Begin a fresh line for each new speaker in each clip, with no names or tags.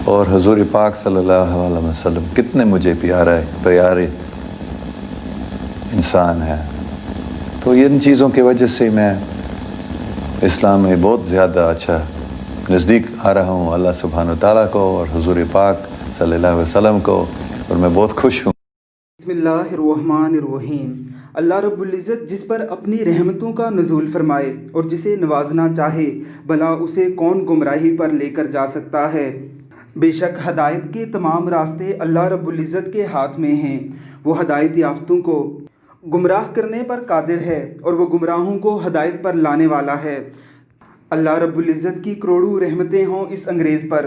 اور حضور پاک صلی اللہ علیہ وسلم کتنے مجھے پیارے انسان ہیں. تو ان چیزوں کی وجہ سے میں اسلام میں بہت زیادہ اچھا نزدیک آ رہا ہوں اللہ سبحانہ و تعالیٰ کو اور حضور پاک صلی اللہ علیہ وسلم کو، اور میں بہت خوش ہوں.
بسم اللہ الرحمن الرحیم. اللہ رب العزت جس پر اپنی رحمتوں کا نزول فرمائے اور جسے نوازنا چاہے بھلا اسے کون گمراہی پر لے کر جا سکتا ہے. بے شک ہدایت کے تمام راستے اللہ رب العزت کے ہاتھ میں ہیں. وہ ہدایت یافتوں کو گمراہ کرنے پر قادر ہے اور وہ گمراہوں کو ہدایت پر لانے والا ہے. اللہ رب العزت کی کروڑوں رحمتیں ہوں اس انگریز پر.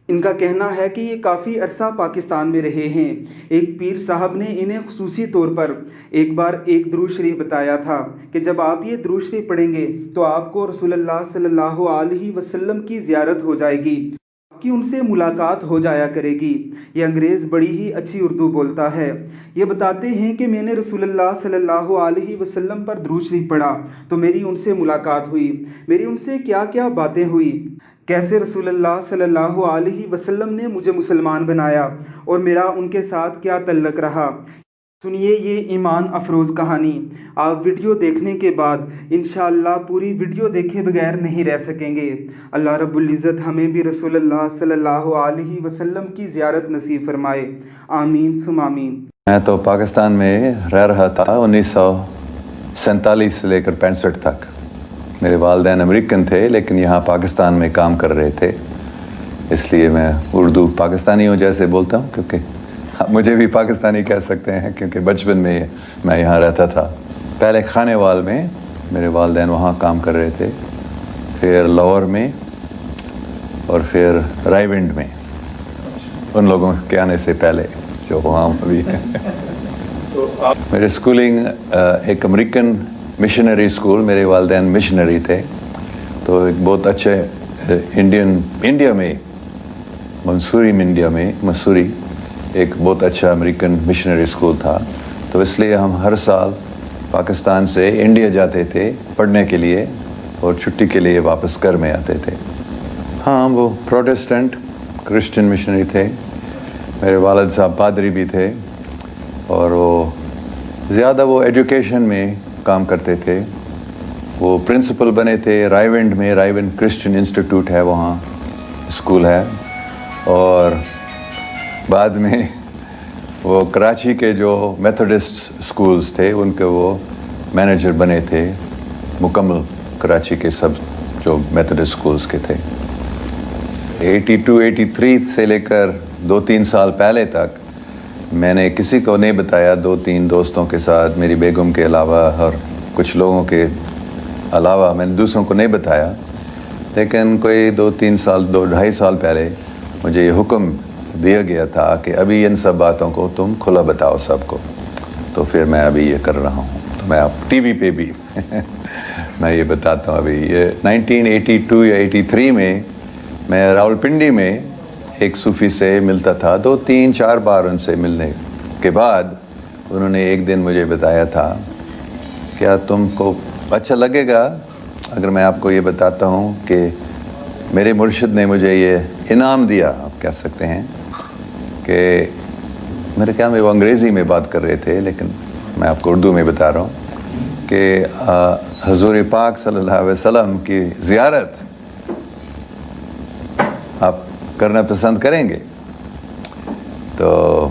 ان کا کہنا ہے کہ یہ کافی عرصہ پاکستان میں رہے ہیں. ایک پیر صاحب نے انہیں خصوصی طور پر ایک بار ایک درود شریف بتایا تھا کہ جب آپ یہ درود شریف پڑھیں گے تو آپ کو رسول اللہ صلی اللہ علیہ وسلم کی زیارت ہو جائے گی، آپ کی ان سے ملاقات ہو جایا کرے گی. یہ انگریز بڑی ہی اچھی اردو بولتا ہے. یہ بتاتے ہیں کہ میں نے رسول اللہ صلی اللہ علیہ وسلم پر درود شریف پڑھا تو میری ان سے ملاقات ہوئی، میری ان سے کیا کیا باتیں ہوئی، کیسے رسول اللہ صلی اللہ علیہ وسلم نے مجھے مسلمان بنایا اور میرا ان کے ساتھ کیا تعلق رہا. سنیے یہ ایمان افروز کہانی. آپ ویڈیو دیکھنے کے بعد انشاءاللہ پوری ویڈیو دیکھے بغیر نہیں رہ سکیں گے. اللہ رب العزت ہمیں بھی رسول اللہ صلی اللہ علیہ وسلم کی زیارت نصیب فرمائے. آمین ثم آمین.
میں تو پاکستان میں رہ رہا تھا 1947 سے لے کر 65 تک. میرے والدین امریکن تھے لیکن یہاں پاکستان میں کام کر رہے تھے، اس لیے میں اردو پاکستانیوں جیسے بولتا ہوں، کیونکہ مجھے بھی پاکستانی کہہ سکتے ہیں کیونکہ بچپن میں میں یہاں رہتا تھا. پہلے کھانے وال میں میرے والدین وہاں کام کر رہے تھے، پھر لاہور میں اور پھر رائے ونڈ میں، ان لوگوں کے آنے سے پہلے جو وہاں بھی ہیں. میرے اسکولنگ ایک امریکن مشنری اسکول، میرے والدین مشنری تھے، تو ایک بہت اچھے انڈیا میں مسوری ایک بہت اچھا امریکن مشنری اسکول تھا. تو اس لیے ہم ہر سال پاکستان سے انڈیا جاتے تھے پڑھنے کے لیے اور چھٹی کے لیے واپس گھر میں آتے تھے. ہاں وہ پروٹسٹنٹ کرسچن مشنری تھے. میرے والد صاحب پادری بھی تھے اور وہ زیادہ وہ ایجوکیشن میں کام کرتے تھے. وہ پرنسپل بنے تھے رائے ونڈ میں. رائے ونڈ کرسچن انسٹیٹیوٹ ہے، وہاں اسکول ہے. اور بعد میں وہ کراچی کے جو میتھوڈسٹ اسکولز تھے ان کے وہ مینیجر بنے تھے، مکمل کراچی کے سب جو میتھوڈسٹ اسکولز کے تھے. 82-83 سے لے کر 2-3 سال پہلے تک میں نے کسی کو نہیں بتایا. 2-3 دوستوں کے ساتھ، میری بیگم کے علاوہ اور کچھ لوگوں کے علاوہ میں نے دوسروں کو نہیں بتایا. لیکن کوئی 2-3 سال 2-2.5 سال پہلے مجھے یہ حکم دیا گیا تھا کہ ابھی ان سب باتوں کو تم کھلا بتاؤ سب کو. تو پھر میں ابھی یہ کر رہا ہوں. تو میں اب ٹی وی پہ بھی میں یہ بتاتا ہوں. ابھی یہ 1982 یا 83 میں راولپنڈی میں ایک صوفی سے ملتا تھا. 2-3-4 بار ان سے ملنے کے بعد انہوں نے ایک دن مجھے بتایا تھا، کیا تم کو اچھا لگے گا اگر میں آپ کو یہ بتاتا ہوں کہ میرے مرشد نے مجھے یہ انعام دیا، آپ کہہ سکتے ہیں، کہ میرے خیال میں وہ انگریزی میں بات کر رہے تھے لیکن میں آپ کو اردو میں بتا رہا ہوں کہ حضور پاک صلی اللہ علیہ وسلم کی زیارت آپ کرنا پسند کریں گے. تو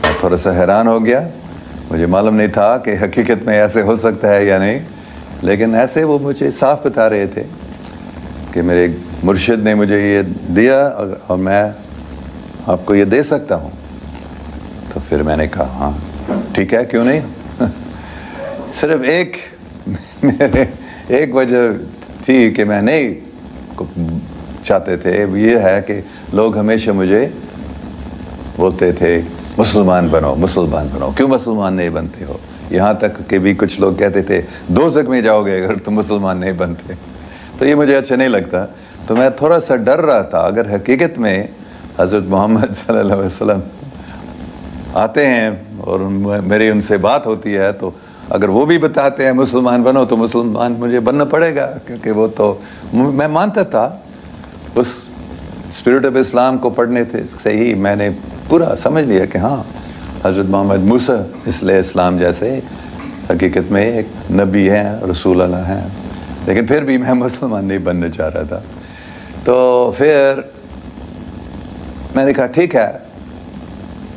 میں تھوڑا سا حیران ہو گیا. مجھے معلوم نہیں تھا کہ حقیقت میں ایسے ہو سکتا ہے یا نہیں، لیکن ایسے وہ مجھے صاف بتا رہے تھے کہ میرے مرشد نے مجھے یہ دیا اور میں آپ کو یہ دے سکتا ہوں. تو پھر میں نے کہا ہاں ٹھیک ہے، کیوں نہیں. صرف ایک وجہ تھی کہ میں نہیں چاہتے تھے، یہ ہے کہ لوگ ہمیشہ مجھے بولتے تھے مسلمان بنو مسلمان بنو. کیوں مسلمان نہیں بنتے ہو؟ یہاں تک کہ بھی کچھ لوگ کہتے تھے دوزخ میں جاؤ گے اگر تم مسلمان نہیں بنتے. تو یہ مجھے اچھا نہیں لگتا. تو میں تھوڑا سا ڈر رہا تھا اگر حقیقت میں حضرت محمد صلی اللہ علیہ وسلم آتے ہیں اور میری ان سے بات ہوتی ہے تو اگر وہ بھی بتاتے ہیں مسلمان بنو تو مسلمان مجھے بننا پڑے گا، کیونکہ وہ تو میں مانتا تھا اس اسپرٹ آف اسلام کو پڑھنے سے ہی میں نے پورا سمجھ لیا کہ ہاں حضرت محمد موسیٰ علیہ السلام جیسے حقیقت میں ایک نبی ہیں، رسول اللہ ہیں، لیکن پھر بھی میں مسلمان نہیں بننا چاہ رہا تھا۔ تو پھر میں نے کہا ٹھیک ہے،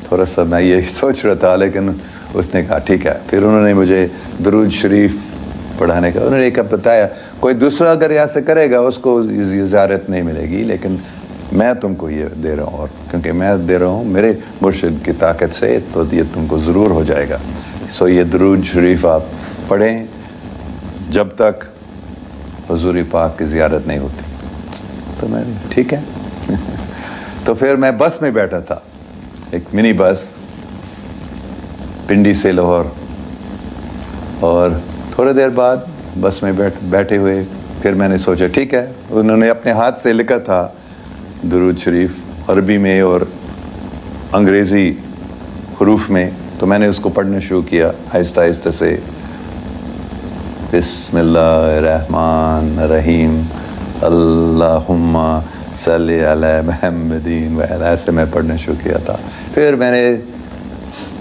تھوڑا سا میں یہ سوچ رہا تھا، لیکن اس نے کہا ٹھیک ہے۔ پھر انہوں نے مجھے درود شریف پڑھانے کا، انہوں نے ایک بتایا کوئی دوسرا اگر یہاں سے کرے گا اس کو یہ زیارت نہیں ملے گی، لیکن میں تم کو یہ دے رہا ہوں، اور کیونکہ میں دے رہا ہوں میرے مرشد کی طاقت سے، تو یہ تم کو ضرور ہو جائے گا۔ سو یہ درود شریف آپ پڑھیں جب تک حضور پاک کی زیارت نہیں ہوتی۔ تو میں ٹھیک ہے۔ تو پھر میں بس میں بیٹھا تھا، ایک منی بس پنڈی سے لاہور، اور تھوڑی دیر بعد بس میں بیٹھے ہوئے پھر میں نے سوچا ٹھیک ہے، انہوں نے اپنے ہاتھ سے لکھا تھا درود شریف عربی میں اور انگریزی حروف میں، تو میں نے اس کو پڑھنا شروع کیا آہستہ آہستہ سے، بسم اللہ الرحمن الرحیم اللہم صلی علی محمدین وعلی، ایسے میں پڑھنا شروع کیا تھا۔ پھر میں نے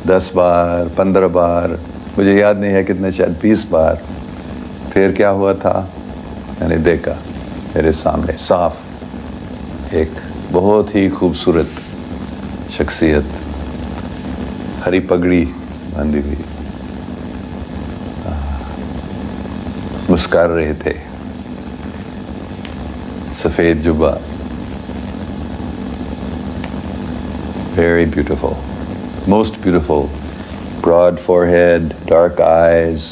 10 بار 15 بار، مجھے یاد نہیں ہے کتنے، شاید 20 بار۔ پھر کیا ہوا تھا، میں نے دیکھا میرے سامنے صاف ایک بہت ہی خوبصورت شخصیت، ہری پگڑی باندھی ہوئی، مسکر رہے تھے، سفید Jabba, very beautiful, most beautiful, broad forehead, dark eyes,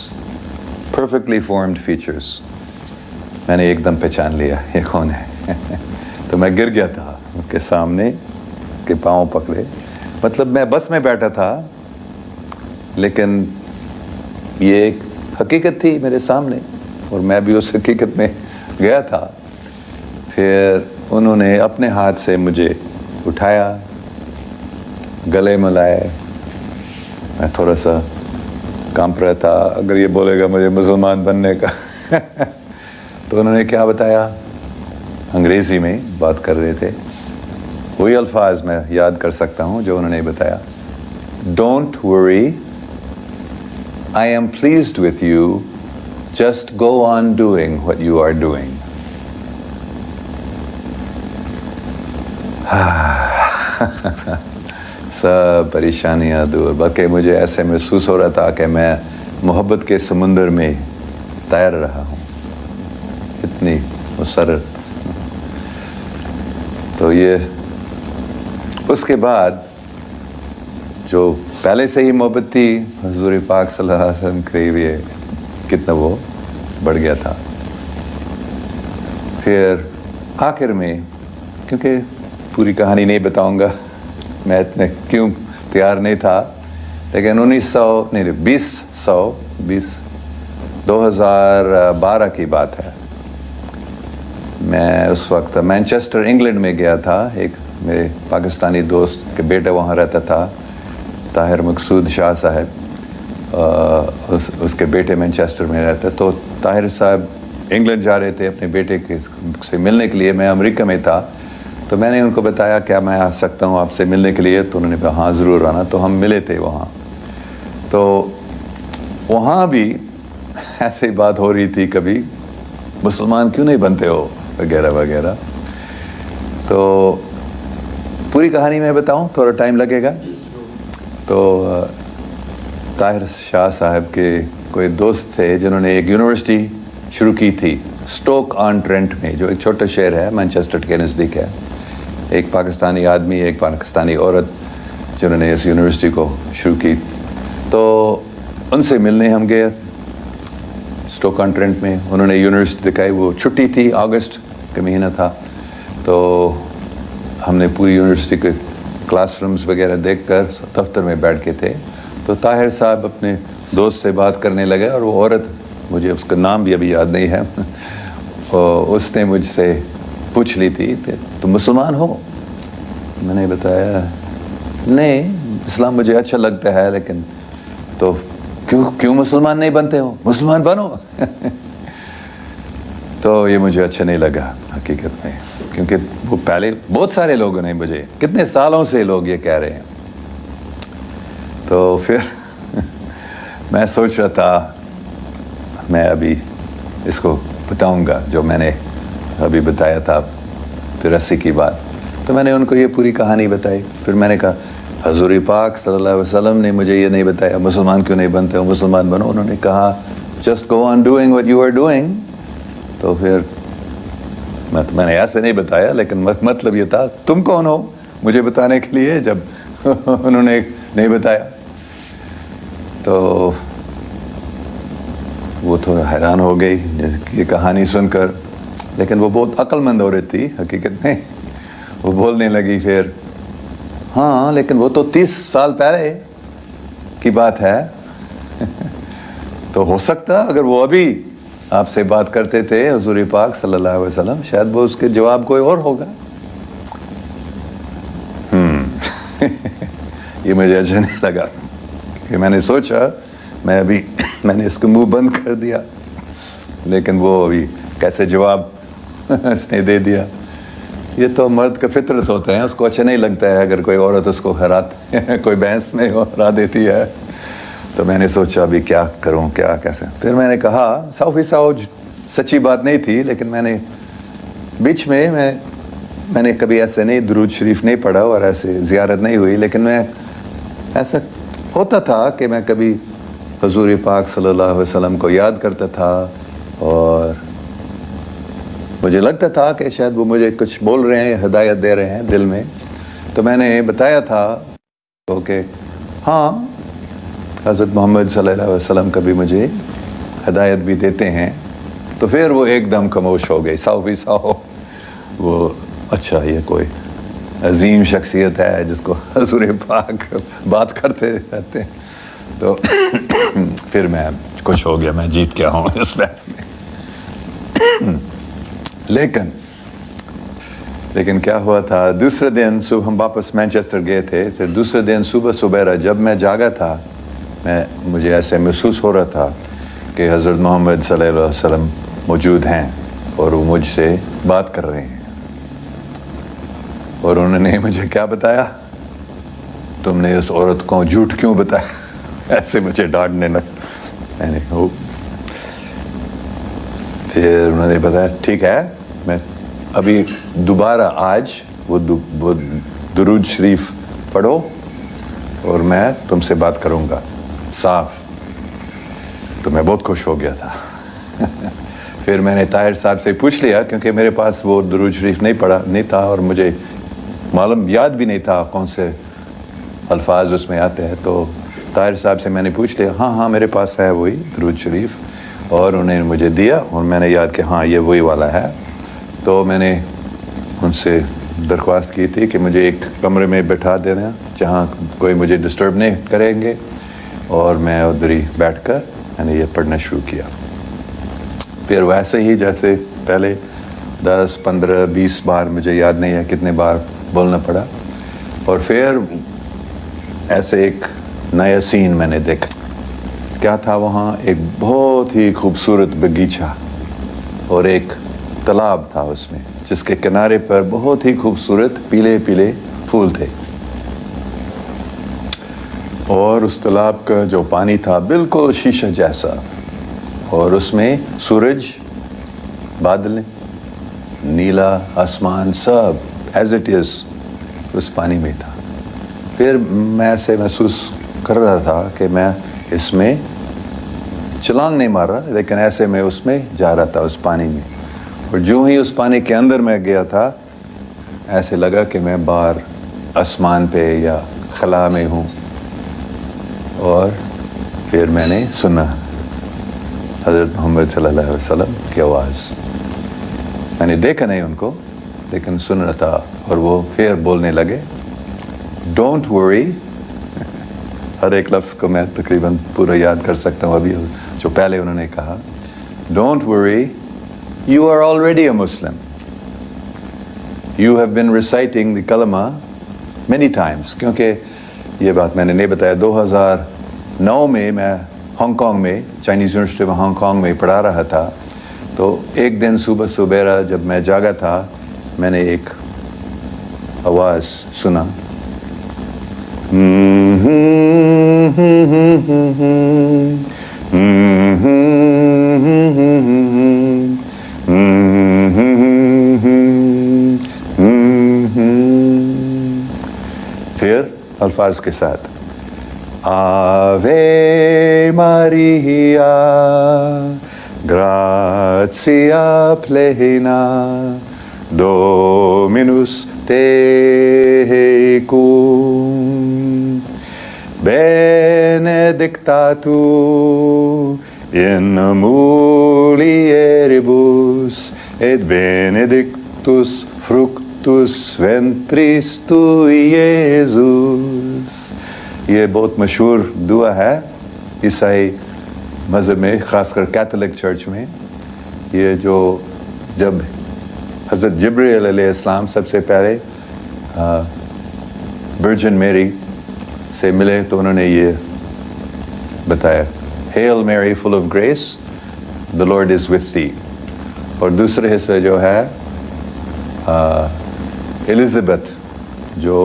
perfectly formed features. میں نے ایک دم پہچان لیا یہ کون ہے۔ تو میں گر گیا تھا اس کے سامنے، کے پاؤں پکڑے، مطلب میں بس میں بیٹھا تھا لیکن یہ ایک حقیقت تھی میرے سامنے، اور میں بھی اس حقیقت میں گیا تھا۔ پھر انہوں نے اپنے ہاتھ سے مجھے اٹھایا، گلے ملائے، میں تھوڑا سا کانپ رہا تھا، اگر یہ بولے گا مجھے مسلمان بننے کا۔ تو انہوں نے کیا بتایا، انگریزی میں بات کر رہے تھے، وہی الفاظ میں یاد کر سکتا ہوں جو انہوں نے بتایا، don't worry, I am pleased with you, just go on doing what you are doing۔ سب پریشانیاں دور، بلکہ مجھے ایسے محسوس ہو رہا تھا کہ میں محبت کے سمندر میں تیر رہا ہوں، اتنی مسرت۔ تو یہ اس کے بعد جو پہلے سے ہی محبت تھی حضور پاک صلی اللہ علیہ وسلم قریب، یہ کتنا وہ بڑھ گیا تھا۔ پھر آخر میں، کیونکہ پوری کہانی نہیں بتاؤں گا، میں اتنے کیوں تیار نہیں تھا، لیکن 2012 کی بات ہے، میں اس وقت مینچسٹر انگلینڈ میں گیا تھا، ایک میرے پاکستانی دوست کے بیٹا وہاں رہتا تھا، طاہر مقصود شاہ صاحب، اس کے بیٹے مینچسٹر میں رہتے، تو طاہر صاحب انگلینڈ جا رہے تھے اپنے بیٹے سے ملنے کے لیے، میں امریکہ میں تھا، تو میں نے ان کو بتایا کیا میں آ سکتا ہوں آپ سے ملنے کے لیے، تو انہوں نے کہا ہاں ضرور آنا۔ تو ہم ملے تھے وہاں، تو وہاں بھی ایسے ہی بات ہو رہی تھی، کبھی مسلمان کیوں نہیں بنتے ہو وغیرہ وغیرہ۔ تو پوری کہانی میں بتاؤں، تھوڑا ٹائم لگے گا۔ تو طاہر شاہ صاحب کے کوئی دوست تھے جنہوں نے ایک یونیورسٹی شروع کی تھی اسٹوک آن ٹرینٹ میں، جو ایک چھوٹا شہر ہے مانچسٹر کے نزدیک ہے۔ ایک پاکستانی آدمی، ایک پاکستانی عورت، جنہوں نے اس یونیورسٹی کو شروع کی، تو ان سے ملنے ہم گئے اسٹوک آن ٹرینٹ میں۔ انہوں نے یونیورسٹی دکھائی، وہ چھٹی تھی، اگست کا مہینہ تھا، تو ہم نے پوری یونیورسٹی کے کلاس رومز وغیرہ دیکھ کر دفتر میں بیٹھ کے تھے، تو طاہر صاحب اپنے دوست سے بات کرنے لگے، اور وہ عورت، مجھے اس کا نام بھی ابھی یاد نہیں ہے، اس نے مجھ سے پوچھ لی تھی تم مسلمان ہو؟ میں نے بتایا نہیں، اسلام مجھے اچھا لگتا ہے، لیکن تو کیوں مسلمان نہیں بنتے ہو؟ مسلمان بنو۔ تو یہ مجھے اچھا نہیں لگا حقیقت میں، کیونکہ وہ پہلے بہت سارے لوگوں نے مجھے کتنے سالوں سے لوگ یہ کہہ رہے ہیں. تو پھر میں سوچ رہا تھا میں ابھی اس کو بتاؤں گا جو میں نے ابھی بتایا تھا 83 کی بات. تو میں نے ان کو یہ پوری کہانی بتائی. پھر میں نے کہا حضور پاک صلی اللہ علیہ وسلم نے مجھے یہ نہیں بتایا مسلمان کیوں نہیں بنتے ہو، مسلمان بنو. انہوں نے کہا just go on doing what you are doing. تو پھر میں نے ایسے نہیں بتایا، لیکن مطلب یہ تھا تم کون ہو مجھے بتانے کے لیے جب انہوں نے نہیں بتایا. تو وہ تھوڑا حیران ہو گئی یہ کہانی سن کر، لیکن وہ بہت عقل مند عورت تھی حقیقت میں. وہ بولنے لگی پھر ہاں لیکن وہ تو 30 سال پہلے کی بات ہے. تو ہو سکتا اگر وہ ابھی آپ سے بات کرتے تھے حضور پاک صلی اللہ علیہ وسلم، شاید وہ اس کے جواب کوئی اور ہوگا. یہ مجھے اچھا نہیں لگا کہ میں نے سوچا میں نے اس کو منہ بند کر دیا، لیکن وہ ابھی کیسے جواب اس نے دے دیا. یہ تو مرد کا فطرت ہوتا ہے، اس کو اچھا نہیں لگتا ہے اگر کوئی عورت اس کو کوئی بحث میں ہرا دیتی ہے. تو میں نے سوچا ابھی کیا کروں کیا کیسے. پھر میں نے کہا 100% سچی بات نہیں تھی، لیکن میں نے بیچ میں نے کبھی ایسے نہیں درود شریف نہیں پڑھا اور ایسے زیارت نہیں ہوئی، لیکن میں ایسا ہوتا تھا کہ میں کبھی حضور پاک صلی اللہ علیہ وسلم کو یاد کرتا تھا اور مجھے لگتا تھا کہ شاید وہ مجھے کچھ بول رہے ہیں، ہدایت دے رہے ہیں دل میں. تو میں نے بتایا تھا کہ ہاں حضرت محمد صلی اللہ علیہ وسلم کبھی مجھے ہدایت بھی دیتے ہیں. تو پھر وہ ایک دم خاموش ہو گئی 100%. وہ اچھا یہ کوئی عظیم شخصیت ہے جس کو حضور پاک بات کرتے رہتے ہیں. تو پھر میں خوش ہو گیا، میں جیت گیا ہوں اس بحث میں. لیکن کیا ہوا تھا دوسرے دن صبح ہم واپس مینچسٹر گئے تھے. پھر دوسرے دن صبح جب میں جاگا تھا مجھے ایسے محسوس ہو رہا تھا کہ حضرت محمد صلی اللہ علیہ وسلم موجود ہیں اور وہ مجھ سے بات کر رہے ہیں. اور انہوں نے مجھے کیا بتایا، تم نے اس عورت کو جھوٹ کیوں بتایا. ایسے مجھے ڈانٹنے لگا. میں نے کہا پھر انہوں نے بتایا ٹھیک ہے میں ابھی دوبارہ آج وہ درود شریف پڑھو اور میں تم سے بات کروں گا صاف. تو میں بہت خوش ہو گیا تھا. پھر میں نے طاہر صاحب سے پوچھ لیا کیونکہ میرے پاس وہ درود شریف نہیں تھا اور مجھے معلوم یاد بھی نہیں تھا کون سے الفاظ اس میں آتے ہیں. تو طاہر صاحب سے میں نے پوچھ لیا ہاں میرے پاس ہے وہی درود شریف، اور انہوں نے مجھے دیا اور میں نے یاد کہ ہاں یہ وہی والا ہے. تو میں نے ان سے درخواست کی تھی کہ مجھے ایک کمرے میں بٹھا دینا جہاں کوئی مجھے ڈسٹرب نہیں کریں گے، اور میں ادھر ہی بیٹھ کر میں نے یہ پڑھنا شروع کیا. پھر ویسے ہی جیسے پہلے 10 15 20 بار مجھے یاد نہیں ہے کتنے بار بولنا پڑا. اور پھر ایسے ایک نیا سین میں نے دیکھا. کیا تھا وہاں ایک بہت ہی خوبصورت باغیچہ اور ایک تالاب تھا اس میں، جس کے کنارے پر بہت ہی خوبصورت پیلے پیلے پھول تھے. اور اس تالاب کا جو پانی تھا بالکل شیشہ جیسا، اور اس میں سورج، بادل، نیلا آسمان سب ایز اٹ از اس پانی میں تھا. پھر میں ایسے محسوس کر رہا تھا کہ میں اس میں چھلانگ نہیں مار رہا، لیکن ایسے میں اس میں جا رہا تھا اس پانی میں. اور جو ہی اس پانی کے اندر میں گیا تھا ایسے لگا کہ میں باہر آسمان پہ یا خلا میں ہوں. اور پھر میں نے سنا حضرت محمد صلی اللہ علیہ وسلم کی آواز. میں نے دیکھا نہیں ان کو لیکن سن رہا تھا، اور وہ پھر بولنے لگے ڈونٹ ورری. ہر ایک لفظ کو میں تقریباً پورا یاد کر سکتا ہوں ابھی جو پہلے انہوں نے کہا. Don't worry you are already a Muslim. You have been reciting the kalma many Times. کیونکہ یہ بات میں نے نہیں بتایا، 2009 میں ہانگ کانگ میں چائنیز یونیورسٹی میں ہانگ کانگ میں پڑھا رہا تھا. تو ایک دن صبح سبیرا جب میں جاگا تھا میں نے ایک آواز سنا، پھر الفاظ کے ساتھ آوے ماریا گراتیا پلینا Dominus tecum, benedicta tu in mulieribus, et benedictus fructus ventris tui, Iesus. یہ بہت مشہور دعا ہے عیسائی مذہب میں، خاص کر کیتھولک چرچ میں. یہ جو جب حضرت جبرائیل علیہ السلام سب سے پہلے ورجن میری سے ملے تو انہوں نے یہ بتایا، Hail Mary full of grace, the Lord is with thee. اور دوسرے حصے جو ہے الزبتھ جو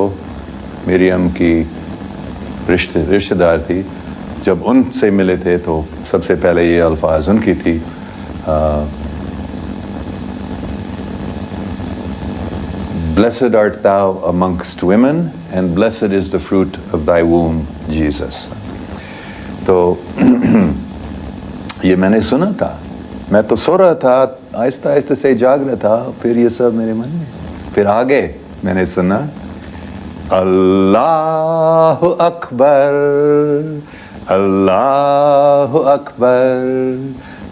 مریم کی رشتہ دار تھی، جب ان سے ملے تھے تو سب سے پہلے یہ الفاظ ان کی تھی، Blessed art thou amongst women, and blessed is the fruit of thy womb, Jesus. تو یہ میں نے سنا تھا، میں تو سو رہا تھا، آہستہ آہستہ سے جاگ رہا تھا، پھر یہ سب میرے من میں، پھر آگے میں نے سنا اللہ اکبر اللہ اکبر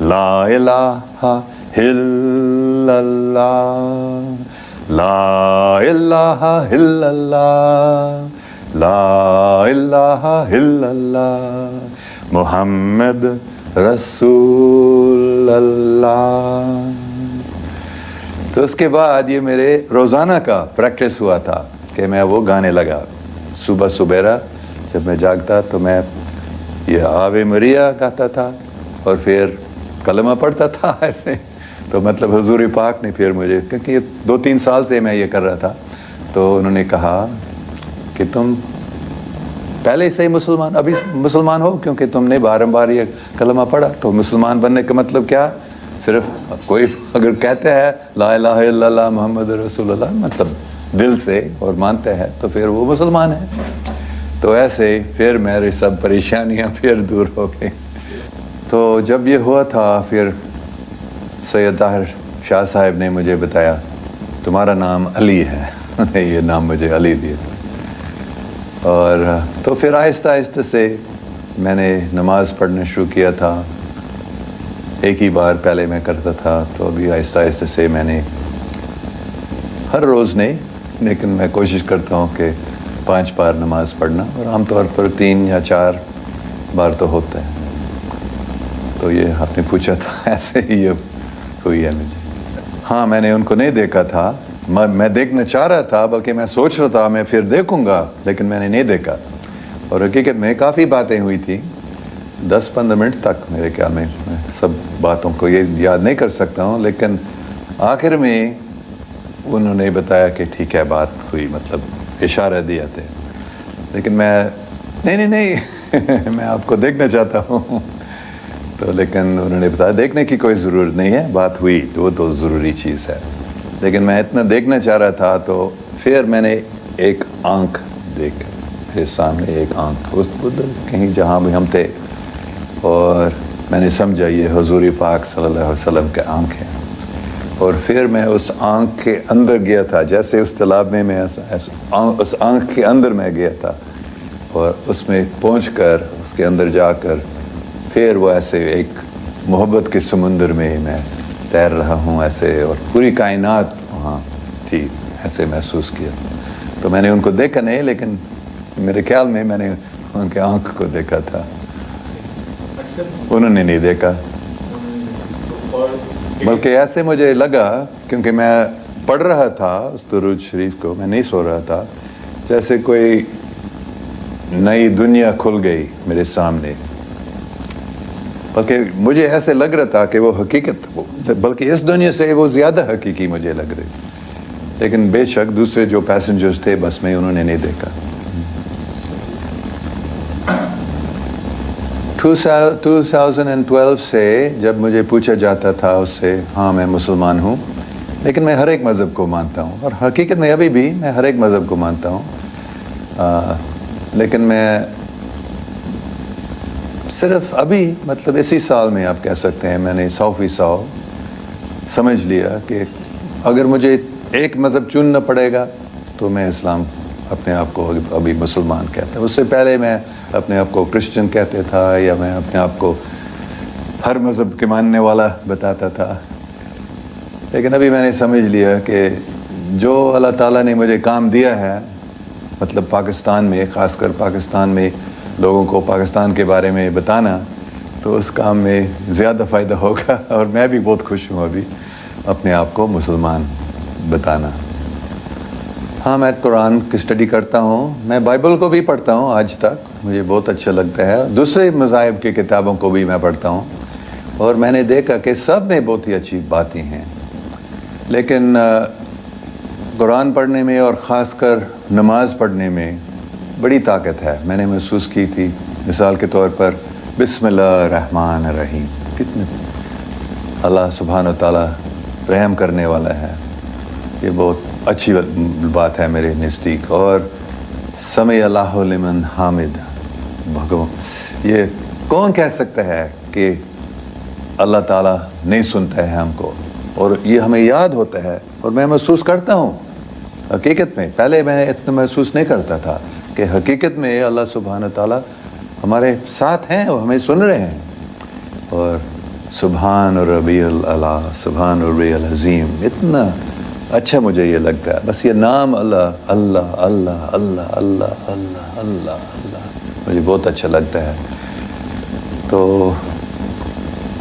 لا الہ الا اللہ لا الہ الا اللہ لا الہ الا اللہ محمد رسول اللہ. تو اس کے بعد یہ میرے روزانہ کا پریکٹس ہوا تھا کہ میں وہ گانے لگا. صبح سبیرا جب میں جاگتا تو میں یہ آوے مریا گاتا تھا اور پھر کلمہ پڑھتا تھا ایسے. تو مطلب حضور پاک نے پھر مجھے، کیونکہ 2-3 سال سے میں یہ کر رہا تھا، تو انہوں نے کہا کہ تم پہلے سے ہی مسلمان، ابھی مسلمان ہو کیونکہ تم نے بار یہ کلمہ پڑھا. تو مسلمان بننے کا مطلب کیا؟ صرف کوئی اگر کہتے ہیں لا الہ الا اللہ محمد رسول اللہ، مطلب دل سے اور مانتے ہیں تو پھر وہ مسلمان ہے. تو ایسے پھر میری سب پریشانیاں پھر دور ہو گئی. تو جب یہ ہوا تھا پھر سید طاہر شاہ صاحب نے مجھے بتایا تمہارا نام علی ہے. یہ نام مجھے علی دیا. اور تو پھر آہستہ آہستہ سے میں نے نماز پڑھنا شروع کیا تھا. ایک ہی بار پہلے میں کرتا تھا، تو ابھی آہستہ آہستہ سے میں نے ہر روز نہیں، لیکن میں کوشش کرتا ہوں کہ 5 بار نماز پڑھنا، اور عام طور پر 3 یا 4 بار تو ہوتا ہے. تو یہ آپ نے پوچھا تھا، ایسے ہی یہ ہوئی ہے مجھے. ہاں میں نے ان کو نہیں دیکھا تھا، میں دیکھنا چاہ رہا تھا، بلکہ میں سوچ رہا تھا میں پھر دیکھوں گا، لیکن میں نے نہیں دیکھا. اور حقیقت میں کافی باتیں ہوئی تھیں، 10-15 منٹ تک میرے خیال میں سب باتوں کو یہ یاد نہیں کر سکتا ہوں، لیکن آخر میں انہوں نے بتایا کہ ٹھیک ہے بات ہوئی، مطلب اشارہ دیا تھے. لیکن میں نہیں میں آپ کو دیکھنا چاہتا ہوں. تو لیکن انہوں نے بتایا دیکھنے کی کوئی ضرورت نہیں ہے، بات ہوئی وہ تو ضروری چیز ہے. لیکن میں اتنا دیکھنا چاہ رہا تھا، تو پھر میں نے ایک آنکھ دیکھ، میرے سامنے ایک آنکھ اس کہیں جہاں بھی ہم تھے، اور میں نے سمجھا یہ حضور پاک صلی اللہ علیہ وسلم کے آنکھ ہے. اور پھر میں اس آنکھ کے اندر گیا تھا، جیسے اس تالاب میں اس آنکھ کے اندر میں گیا تھا، اور اس میں پہنچ کر اس کے اندر جا کر پھر وہ ایسے ایک محبت کے سمندر میں میں تیر رہا ہوں ایسے، اور پوری کائنات وہاں تھی، ایسے محسوس کیا. تو میں نے ان کو دیکھا نہیں، لیکن میرے خیال میں نے ان کے آنکھ کو دیکھا تھا. انہوں نے نہیں دیکھا، بلکہ ایسے مجھے لگا کیونکہ میں پڑھ رہا تھا اس درود شریف کو، میں نہیں سو رہا تھا، جیسے کوئی نئی دنیا کھل گئی میرے سامنے. بلکہ مجھے ایسے لگ رہا تھا کہ وہ حقیقت، بلکہ اس دنیا سے وہ زیادہ حقیقی مجھے لگ رہی، لیکن بے شک دوسرے جو پیسنجرز تھے بس میں انہوں نے نہیں دیکھا۔ 2012 سے جب مجھے پوچھا جاتا تھا اس سے، ہاں میں مسلمان ہوں، لیکن میں ہر ایک مذہب کو مانتا ہوں، اور حقیقت میں ابھی بھی میں ہر ایک مذہب کو مانتا ہوں، لیکن میں صرف ابھی مطلب اسی سال میں آپ کہہ سکتے ہیں میں نے 100% سمجھ لیا کہ اگر مجھے ایک مذہب چننا پڑے گا تو میں اسلام اپنے آپ کو ابھی مسلمان کہتا ہوں۔ اس سے پہلے میں اپنے آپ کو کرسچن کہتے تھا، یا میں اپنے آپ کو ہر مذہب کے ماننے والا بتاتا تھا، لیکن ابھی میں نے سمجھ لیا کہ جو اللہ تعالیٰ نے مجھے کام دیا ہے، مطلب پاکستان میں، خاص کر پاکستان میں لوگوں کو پاکستان کے بارے میں بتانا، تو اس کام میں زیادہ فائدہ ہوگا، اور میں بھی بہت خوش ہوں ابھی اپنے آپ کو مسلمان بتانا۔ ہاں میں قرآن کی اسٹڈی کرتا ہوں، میں بائبل کو بھی پڑھتا ہوں آج تک، مجھے بہت اچھا لگتا ہے، دوسرے مذاہب کی کتابوں کو بھی میں پڑھتا ہوں، اور میں نے دیکھا کہ سب میں بہت ہی اچھی باتیں ہیں، لیکن قرآن پڑھنے میں اور خاص کر نماز پڑھنے میں بڑی طاقت ہے۔ میں نے محسوس کی تھی، مثال کے طور پر بسم اللہ الرحمن الرحیم، کتنے اللہ سبحانہ و تعالیٰ رحم کرنے والا ہے، یہ بہت اچھی بات ہے میرے نزدیک۔ اور سمع اللہ لمن حامد، یہ کون کہہ سکتا ہے کہ اللہ تعالیٰ نہیں سنتا ہے ہم کو، اور یہ ہمیں یاد ہوتا ہے، اور میں محسوس کرتا ہوں حقیقت میں، پہلے میں اتنا محسوس نہیں کرتا تھا کہ حقیقت میں اللہ سبحانہ تعالیٰ ہمارے ساتھ ہیں اور ہمیں سن رہے ہیں۔ اور سبحان ربی العلیٰ، سبحان ربی العظیم، اتنا اچھا مجھے یہ لگتا ہے، بس یہ نام اللہ اللہ اللہ اللہ اللہ اللہ اللہ اللہ مجھے بہت اچھا لگتا ہے۔ تو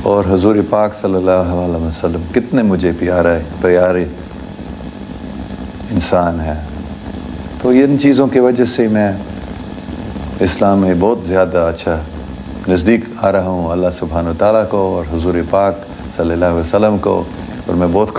اور حضور پاک صلی اللہ علیہ وسلم کتنے مجھے پیارے انسان ہے، تو ان چیزوں کی وجہ سے میں اسلام میں بہت زیادہ اچھا نزدیک آ رہا ہوں اللہ سبحانہ و تعالیٰ کو اور حضور پاک صلی اللہ علیہ وسلم کو، اور میں بہت